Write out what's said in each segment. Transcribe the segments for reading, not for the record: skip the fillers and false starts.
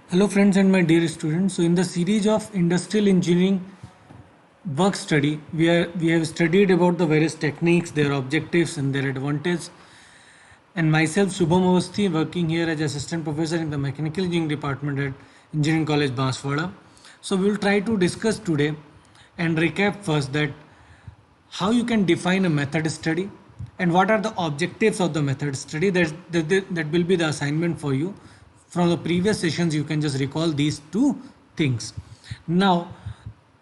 Hello friends and my dear students. So in the series of industrial engineering work study, we have studied about the various techniques, their objectives and their advantage. And myself Shubham Awasthi, working here as assistant professor in the mechanical engineering department at Engineering College Banswara. So we will try to discuss today and recap first that how you can define a method study and what are the objectives of the method study. That will be the assignment for you. From the previous sessions you can just recall these two things. Now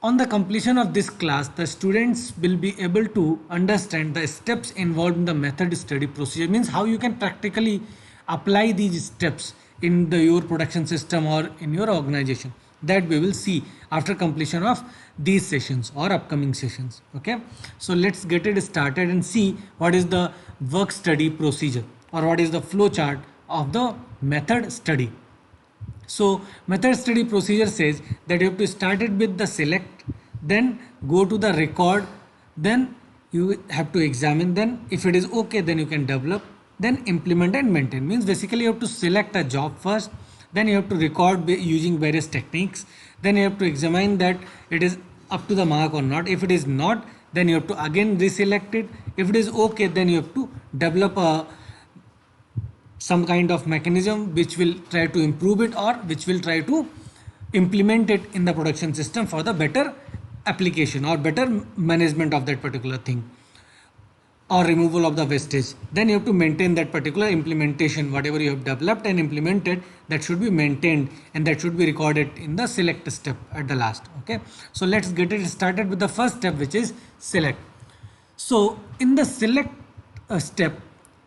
on the completion of this class, the students will be able to understand the steps involved in the method study procedure, means how you can practically apply these steps in your production system or in your organization. That we will see after completion of these sessions or upcoming sessions. Okay, so let's get it started and see what is the work study procedure or what is the flow chart of the method study. So method study procedure says that you have to start it with the select, then go to the record, then you have to examine, then if it is okay then you can develop, then implement and maintain. Means basically you have to select a job first, then you have to record using various techniques, then you have to examine that it is up to the mark or not. If it is not, then you have to again reselect it. If it is okay, then you have to develop some kind of mechanism which will try to improve it or which will try to implement it in the production system for the better application or better management of that particular thing or removal of the wastage. Then you have to maintain that particular implementation, whatever you have developed and implemented, that should be maintained and that should be recorded in the select step at the last. Okay, so let's get it started with the first step, which is select. So in the select step,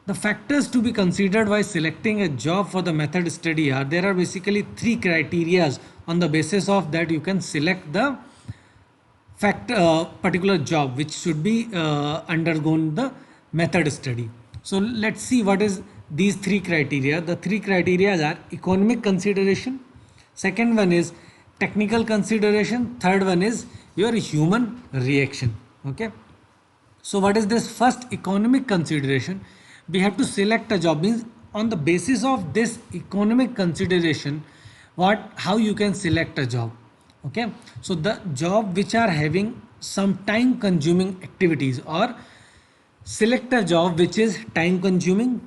the factors to be considered while selecting a job for the method study are, there are basically three criterias on the basis of that you can select the particular job which should be undergone the method study. So let's see what is these three criteria. The three criteria are economic consideration, second one is technical consideration, third one is your human reaction. Okay, so what is this first economic consideration? We have to select a job, means on the basis of this economic consideration, what how you can select a job. Okay, so the job which are having some time consuming activities, or select a job which is time consuming,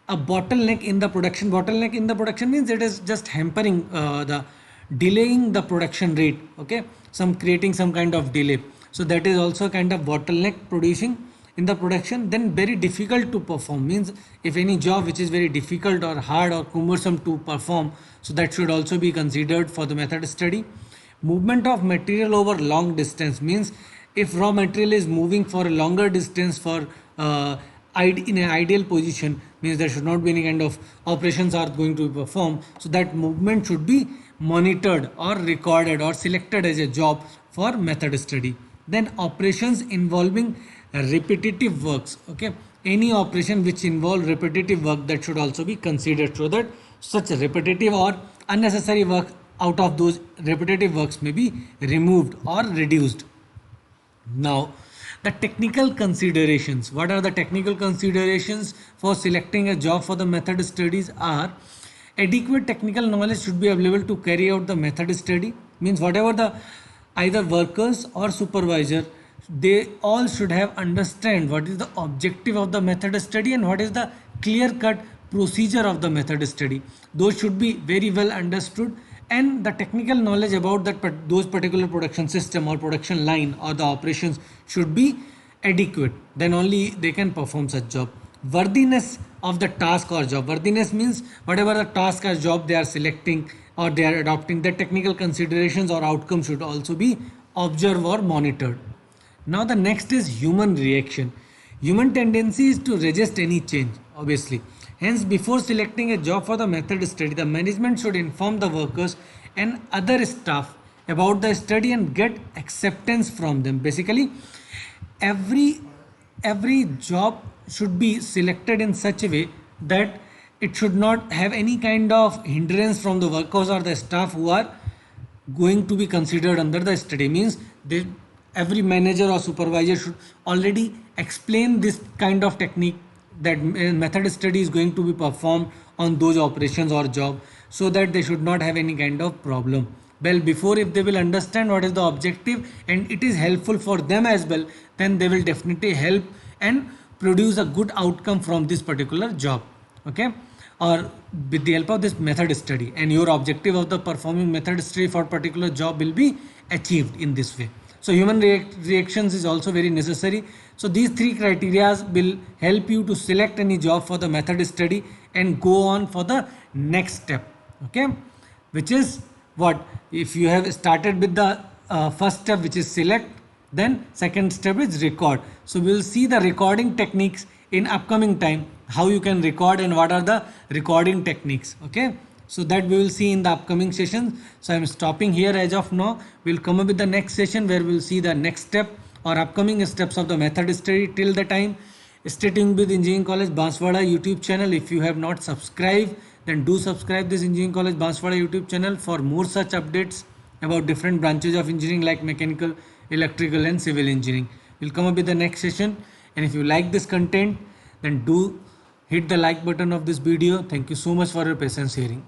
a bottleneck in the production. Bottleneck in the production means it is just hampering the delaying the production rate. Okay, some creating some kind of delay, so that is also kind of bottleneck producing in the production. Then very difficult to perform, means if any job which is very difficult or hard or cumbersome to perform, so that should also be considered for the method study. Movement of material over long distance, means if raw material is moving for a longer distance for in an ideal position, means there should not be any kind of operations are going to be performed, so that movement should be monitored or recorded or selected as a job for method study. Then operations involving repetitive works. Okay, any operation which involve repetitive work, that should also be considered, so that such repetitive or unnecessary work out of those repetitive works may be removed or reduced. Now the technical considerations, what are the technical considerations for selecting a job for the method studies are, adequate technical knowledge should be available to carry out the method study, means whatever the either workers or supervisor, they all should have understand what is the objective of the method study and what is the clear cut procedure of the method study. Those should be very well understood, and the technical knowledge about that those particular production system or production line or the operations should be adequate, then only they can perform such job. Worthiness of the task or job. Worthiness means whatever the task or job they are selecting or they are adopting, the technical considerations or outcome should also be observed or monitored. Now the next is human reaction. Human tendency is to resist any change, obviously. Hence, before selecting a job for the method study, the management should inform the workers and other staff about the study and get acceptance from them. Basically, every every job should be selected in such a way that it should not have any kind of hindrance from the workers or the staff who are going to be considered under the study. Means every manager or supervisor should already explain this kind of technique, that method study is going to be performed on those operations or job, so that they should not have any kind of problem. Well, before, if they will understand what is the objective and it is helpful for them as well, then they will definitely help and produce a good outcome from this particular job. Okay, or with the help of this method study, and your objective of the performing method study for particular job will be achieved in this way. So human reactions is also very necessary. So these three criteria will help you to select any job for the method study and go on for the next step. Okay, which is what, if you have started with the first step, which is select, then second step is record. So we will see the recording techniques in upcoming time, how you can record and what are the recording techniques. Okay, so that we will see in the upcoming sessions. So I am stopping here as of now. We will come up with the next session where we will see the next step or upcoming steps of the method study. Till the time, stay tuned with Engineering College Banswara YouTube channel. If you have not subscribed, then do subscribe this Engineering College Banswara YouTube channel for more such updates about different branches of engineering like mechanical, electrical and civil engineering. We'll come up with the next session, and if you like this content, then do hit the like button of this video. Thank you so much for your patience hearing.